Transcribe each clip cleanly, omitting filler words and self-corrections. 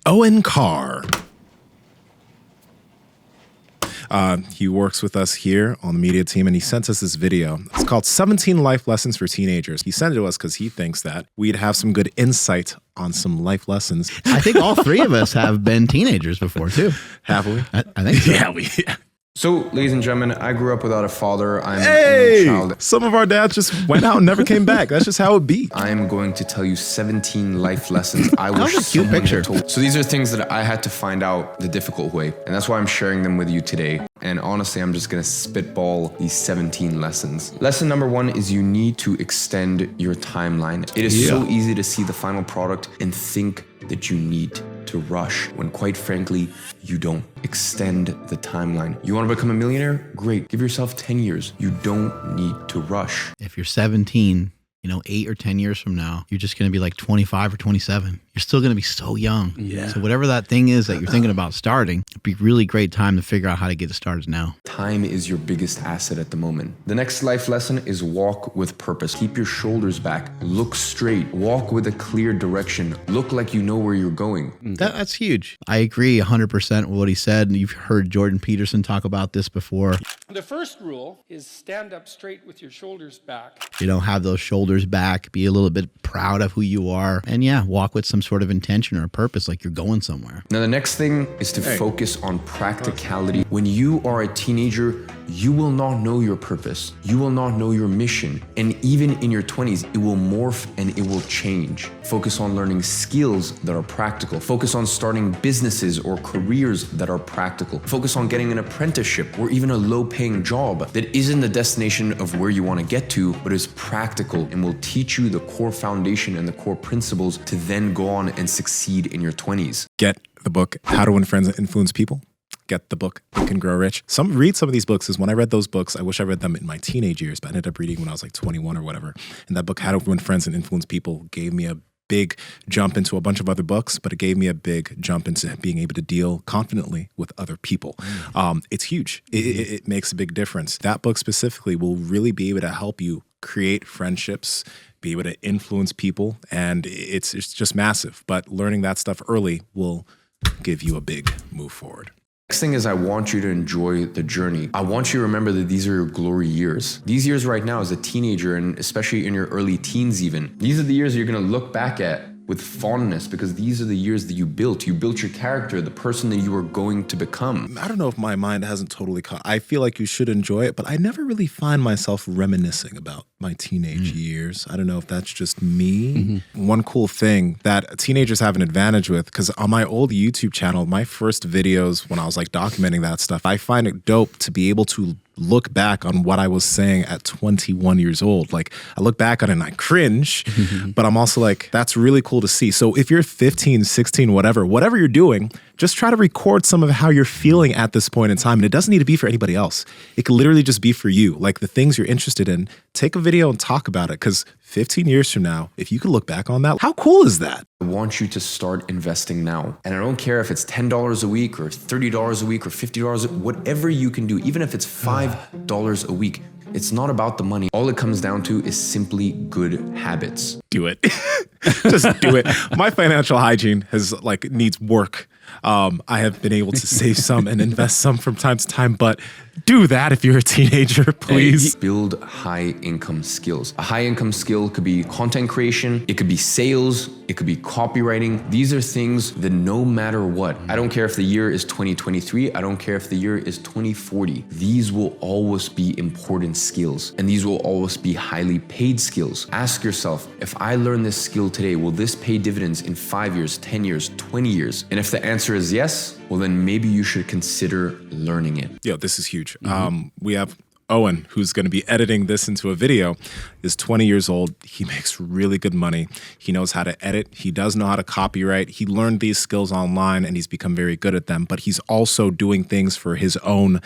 Owen Carr. He works with us here on the media team, and he sent us this video. It's called 17 Life Lessons for Teenagers. He sent it to us because he thinks that we'd have some good insight on some life lessons. I think all three of us have been teenagers before, too. Have we? I think so. Yeah. So, ladies and gentlemen, I grew up without a father. I'm Hey! a child. Some of our dads just went out and never came back. That's just how it be. I am going to tell you 17 life lessons I was wish a cute someone had picture. told. So these are things that I had to find out the difficult way. And that's why I'm sharing them with you today. And honestly, I'm just gonna spitball these 17 lessons. Lesson number 1 is you need to extend your timeline. It is so easy to see the final product and think that you need to rush when quite frankly, you don't. Extend the timeline. You wanna become a millionaire? Great, give yourself 10 years. You don't need to rush. If you're 17, 8 or 10 years from now, you're just going to be like 25 or 27. You're still going to be so young. Yeah. So whatever that thing is that you're thinking about starting, it'd be a really great time to figure out how to get it started now. Time is your biggest asset at the moment. The next life lesson is walk with purpose. Keep your shoulders back. Look straight. Walk with a clear direction. Look like you know where you're going. That's huge. I agree 100% with what he said. You've heard Jordan Peterson talk about this before. The first rule is stand up straight with your shoulders back. Have those shoulders back, be a little bit proud of who you are, and walk with some sort of intention or purpose, like you're going somewhere. Now, the next thing is to focus on practicality. When you are a teenager, you will not know your purpose. You will not know your mission. And even in your 20s, it will morph and it will change. Focus on learning skills that are practical. Focus on starting businesses or careers that are practical. Focus on getting an apprenticeship or even a low-paying job that isn't the destination of where you want to get to, but is practical and will teach you the core foundation and the core principles to then go on and succeed in your 20s. Get the book, How to Win Friends and Influence People. Get the book, Think and Grow Rich. Read some of these books, because when I read those books, I wish I read them in my teenage years, but I ended up reading when I was like 21 or whatever. And that book, How to Win Friends and Influence People, gave me a big jump into a bunch of other books, but it gave me a big jump into being able to deal confidently with other people. It's huge. It makes a big difference. That book specifically will really be able to help you create friendships, be able to influence people, and it's just massive. But learning that stuff early will give you a big move forward. Next thing is I want you to enjoy the journey. I want you to remember that these are your glory years. These years right now as a teenager, and especially in your early teens even, these are the years you're gonna look back at with fondness, because these are the years that you built. You built your character, the person that you are going to become. I don't know if my mind hasn't totally caught. I feel like you should enjoy it, but I never really find myself reminiscing about my teenage years. I don't know if that's just me. One cool thing that teenagers have an advantage with, because on my old YouTube channel, my first videos when I was like documenting that stuff, I find it dope to be able to look back on what I was saying at 21 years old. Like, I look back on it and I cringe, but I'm also like, that's really cool to see. So if you're 15, 16, whatever you're doing, just try to record some of how you're feeling at this point in time. And it doesn't need to be for anybody else. It could literally just be for you. Like the things you're interested in, take a video and talk about it. Because 15 years from now, if you could look back on that, how cool is that? I want you to start investing now. And I don't care if it's $10 a week or $30 a week or $50, whatever you can do, even if it's $5 a week. It's not about the money. All it comes down to is simply good habits. Do it. Just do it. My financial hygiene needs work. I have been able to save some and invest some from time to time, but do that if you're a teenager, please. Build high income skills. A high income skill could be content creation, it could be sales, it could be copywriting. These are things that no matter what, I don't care if the year is 2023, I don't care if the year is 2040, these will always be important skills, and these will always be highly paid skills. Ask yourself, if I learn this skill today, will this pay dividends in 5 years, 10 years, 20 years? And if the answer is yes, well then maybe you should consider learning it. Yo, this is huge. We have Owen, who's going to be editing this into a video, is 20 years old. He makes really good money. He knows how to edit. He does know how to copyright. He learned these skills online and he's become very good at them, but he's also doing things for his own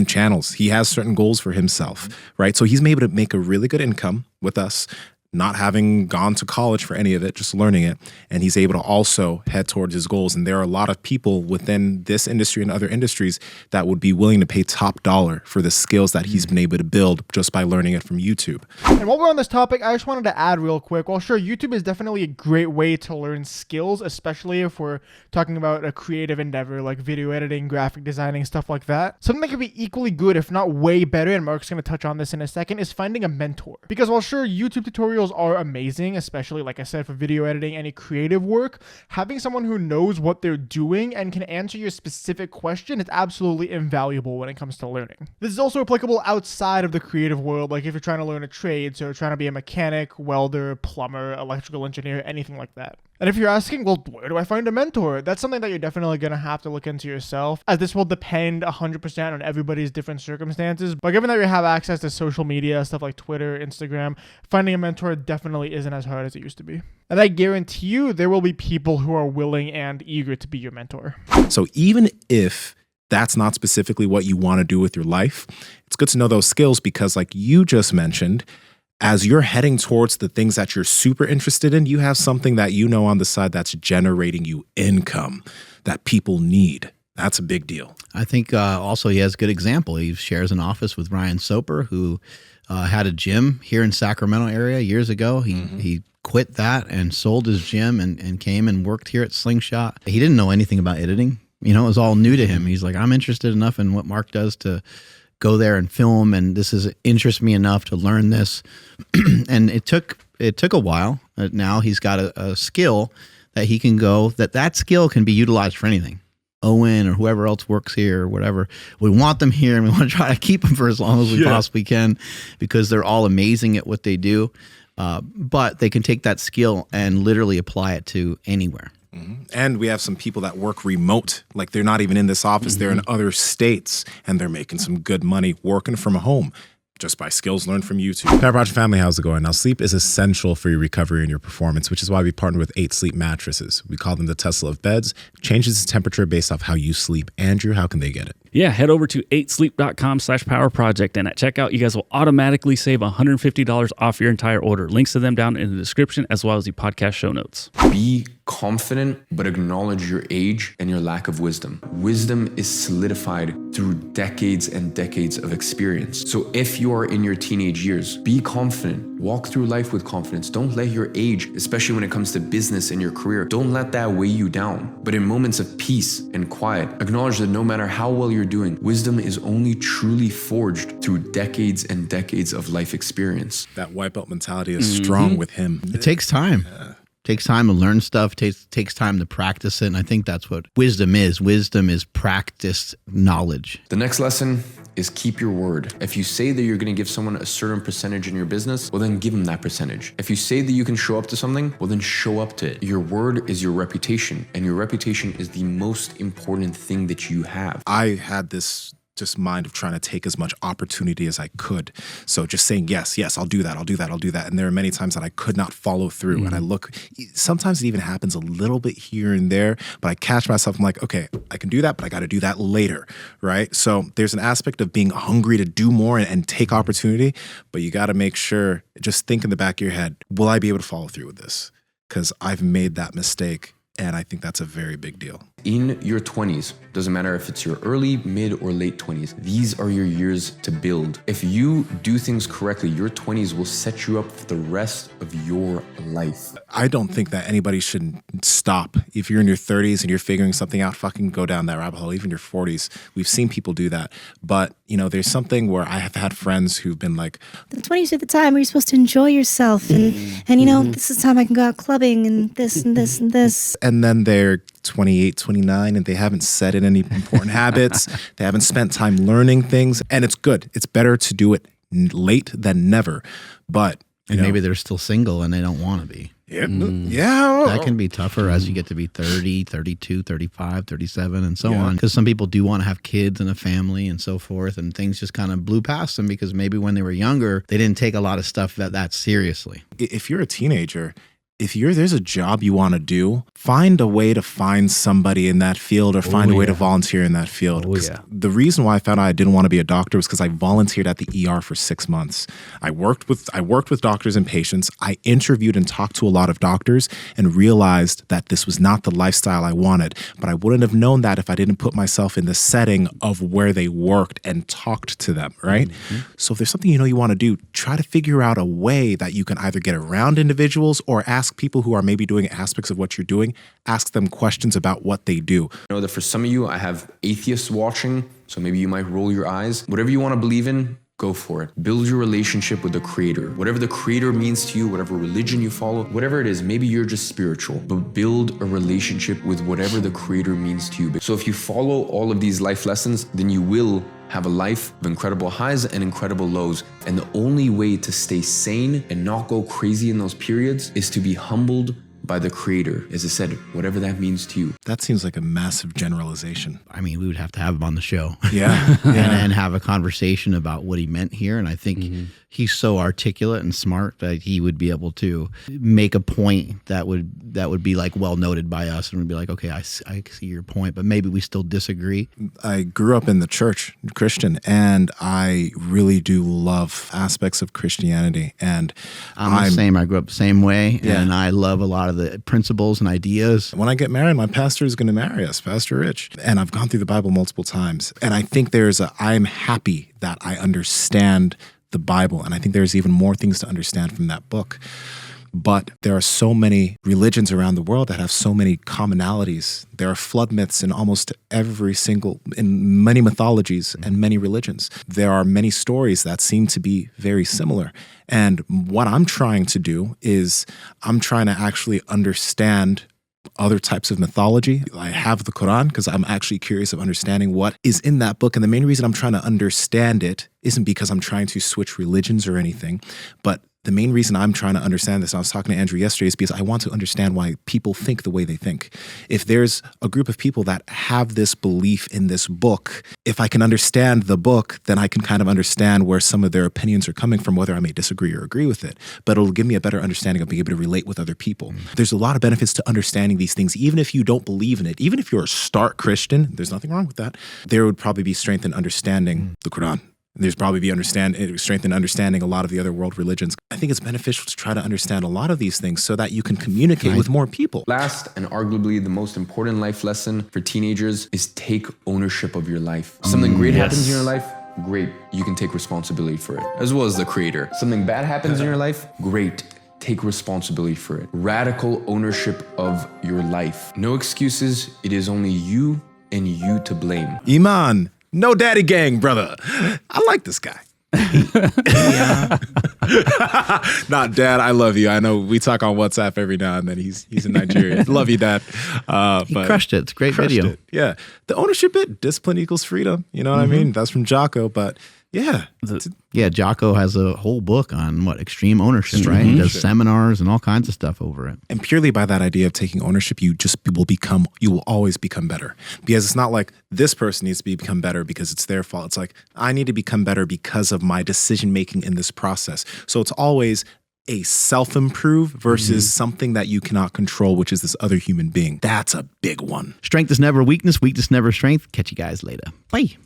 channels. He has certain goals for himself, right? So he's able to make a really good income with us, not having gone to college for any of it, just learning it. And he's able to also head towards his goals. And there are a lot of people within this industry and other industries that would be willing to pay top dollar for the skills that he's been able to build just by learning it from YouTube. And while we're on this topic, I just wanted to add real quick. Well, sure, YouTube is definitely a great way to learn skills, especially if we're talking about a creative endeavor like video editing, graphic designing, stuff like that. Something that could be equally good, if not way better, and Mark's going to touch on this in a second, is finding a mentor. Because while sure, YouTube tutorials are amazing, especially like I said for video editing, any creative work, having someone who knows what they're doing and can answer your specific question is absolutely invaluable when it comes to learning. This is also applicable outside of the creative world, like if you're trying to learn a trade, so trying to be a mechanic, welder, plumber, electrical engineer, anything like that. And if you're asking, well, where do I find a mentor? That's something that you're definitely going to have to look into yourself, as this will depend 100% on everybody's different circumstances. But given that you have access to social media, stuff like Twitter, Instagram, finding a mentor definitely isn't as hard as it used to be. And I guarantee you there will be people who are willing and eager to be your mentor. So even if that's not specifically what you want to do with your life, it's good to know those skills because like you just mentioned, as you're heading towards the things that you're super interested in, you have something that you know on the side that's generating you income that people need. That's a big deal. I think also he has a good example. He shares an office with Ryan Soper, who had a gym here in Sacramento area years ago. He quit that and sold his gym and came and worked here at Slingshot. He didn't know anything about editing. You know, it was all new to him. He's like, I'm interested enough in what Mark does to go there and film, and this interests me enough to learn this. And it took a while. Now he's got a skill that he can go, that skill can be utilized for anything. Owen or whoever else works here or whatever, we want them here and we want to try to keep them for as long as we possibly can, because they're all amazing at what they do. But they can take that skill and literally apply it to anywhere. And we have some people that work remote, like they're not even in this office, they're in other states, and they're making some good money working from home just by skills learned from YouTube. Power Project family, how's it going? Now, sleep is essential for your recovery and your performance, which is why we partner with 8 Sleep mattresses. We call them the Tesla of beds. Changes the temperature based off how you sleep. Andrew, how can they get it? Yeah, head over to 8sleep.com/powerproject, and at checkout, you guys will automatically save $150 off your entire order. Links to them down in the description, as well as the podcast show notes. Be confident, but acknowledge your age and your lack of wisdom. Wisdom is solidified through decades and decades of experience. So if you are in your teenage years, be confident. Walk through life with confidence. Don't let your age, especially when it comes to business and your career, don't let that weigh you down. But in moments of peace and quiet, acknowledge that no matter how well you're doing, wisdom is only truly forged through decades and decades of life experience. That wipeout mentality is strong with him. It takes time. Takes time to learn stuff, takes time to practice it. And I think that's what wisdom is. Wisdom is practiced knowledge. The next lesson is keep your word. If you say that you're going to give someone a certain percentage in your business, well, then give them that percentage. If you say that you can show up to something, well, then show up to it. Your word is your reputation, and your reputation is the most important thing that you have. I had this just mind of trying to take as much opportunity as I could. So just saying, yes, I'll do that. And there are many times that I could not follow through. And I look, sometimes it even happens a little bit here and there, but I catch myself, I'm like, okay, I can do that, but I got to do that later, right? So there's an aspect of being hungry to do more and take opportunity, but you got to make sure, just think in the back of your head, will I be able to follow through with this? Because I've made that mistake. And I think that's a very big deal. In your 20s, doesn't matter if it's your early, mid, or late 20s, these are your years to build. If you do things correctly, your 20s will set you up for the rest of your life. I don't think that anybody should stop. If you're in your 30s and you're figuring something out, fucking go down that rabbit hole. Even your 40s, we've seen people do that. But, you know, there's something where I have had friends who've been like, the 20s are the time where you're supposed to enjoy yourself. And you know, this is the time I can go out clubbing and this and this and this. And then they're 28, 29, and they haven't set in any important habits. They haven't spent time learning things. And it's good. It's better to do it late than never. But And maybe they're still single and they don't want to be. Yeah. That can be tougher as you get to be 30, 32, 35, 37, and so on. Because some people do want to have kids and a family and so forth, and things just kind of blew past them because maybe when they were younger, they didn't take a lot of stuff that seriously. If you're a teenager if there's a job you want to do, find a way to find somebody in that field or find a way to volunteer in that field. The reason why I found out I didn't want to be a doctor was because I volunteered at the ER for 6 months. I worked with doctors and patients. I interviewed and talked to a lot of doctors and realized that this was not the lifestyle I wanted. But I wouldn't have known that if I didn't put myself in the setting of where they worked and talked to them, right? So if there's something you want to do, try to figure out a way that you can either get around individuals or ask people who are maybe doing aspects of what you're doing, ask them questions about what they do. I know that for some of you, I have atheists watching, so maybe you might roll your eyes. Whatever you want to believe in, go for it. Build your relationship with the Creator. Whatever the Creator means to you, whatever religion you follow, whatever it is, maybe you're just spiritual, but build a relationship with whatever the Creator means to you. So if you follow all of these life lessons, then you will have a life of incredible highs and incredible lows. And the only way to stay sane and not go crazy in those periods is to be humbled by the Creator. As I said, whatever that means to you. That seems like a massive generalization. I mean, we would have to have him on the show. Yeah. and have a conversation about what he meant here. And I think he's so articulate and smart that he would be able to make a point that would be like well noted by us, and we'd be like, okay, I see your point, but maybe we still disagree. I grew up in the church, Christian, and I really do love aspects of Christianity. And I'm the same. I grew up the same way, and I love a lot of the principles and ideas. When I get married, my pastor is going to marry us, Pastor Rich. And I've gone through the Bible multiple times. And I think I'm happy that I understand the Bible. And I think there's even more things to understand from that book. But there are so many religions around the world that have so many commonalities. There are flood myths in almost in many mythologies and many religions. There are many stories that seem to be very similar. And what I'm trying to do is I'm trying to actually understand other types of mythology. I have the Quran because I'm actually curious of understanding what is in that book. And the main reason I'm trying to understand it isn't because I'm trying to switch religions or anything, but the main reason I'm trying to understand this, I was talking to Andrew yesterday, is because I want to understand why people think the way they think. If there's a group of people that have this belief in this book, if I can understand the book, then I can kind of understand where some of their opinions are coming from, whether I may disagree or agree with it. But it'll give me a better understanding of being able to relate with other people. There's a lot of benefits to understanding these things, even if you don't believe in it. Even if you're a stark Christian, there's nothing wrong with that. There would probably be strength in understanding the Quran. There's probably be strength in understanding a lot of the other world religions. I think it's beneficial to try to understand a lot of these things so that you can communicate with more people. Last and arguably the most important life lesson for teenagers is take ownership of your life. Something great happens in your life, great. You can take responsibility for it, as well as the Creator. Something bad happens in your life, great. Take responsibility for it. Radical ownership of your life. No excuses. It is only you and you to blame. Iman. No daddy gang, brother. I like this guy. Not dad, I love you. I know we talk on WhatsApp every now and then. He's in Nigeria. Love you, dad. He crushed it. It's a great video. Yeah. The ownership bit, discipline equals freedom. You know what I mean? That's from Jocko, but yeah. Jocko has a whole book on extreme ownership, right? He does seminars and all kinds of stuff over it. And purely by that idea of taking ownership, you will always become better. Because it's not like this person needs to become better because it's their fault. It's like, I need to become better because of my decision making in this process. So it's always a self-improve versus something that you cannot control, which is this other human being. That's a big one. Strength is never weakness. Weakness never strength. Catch you guys later. Bye.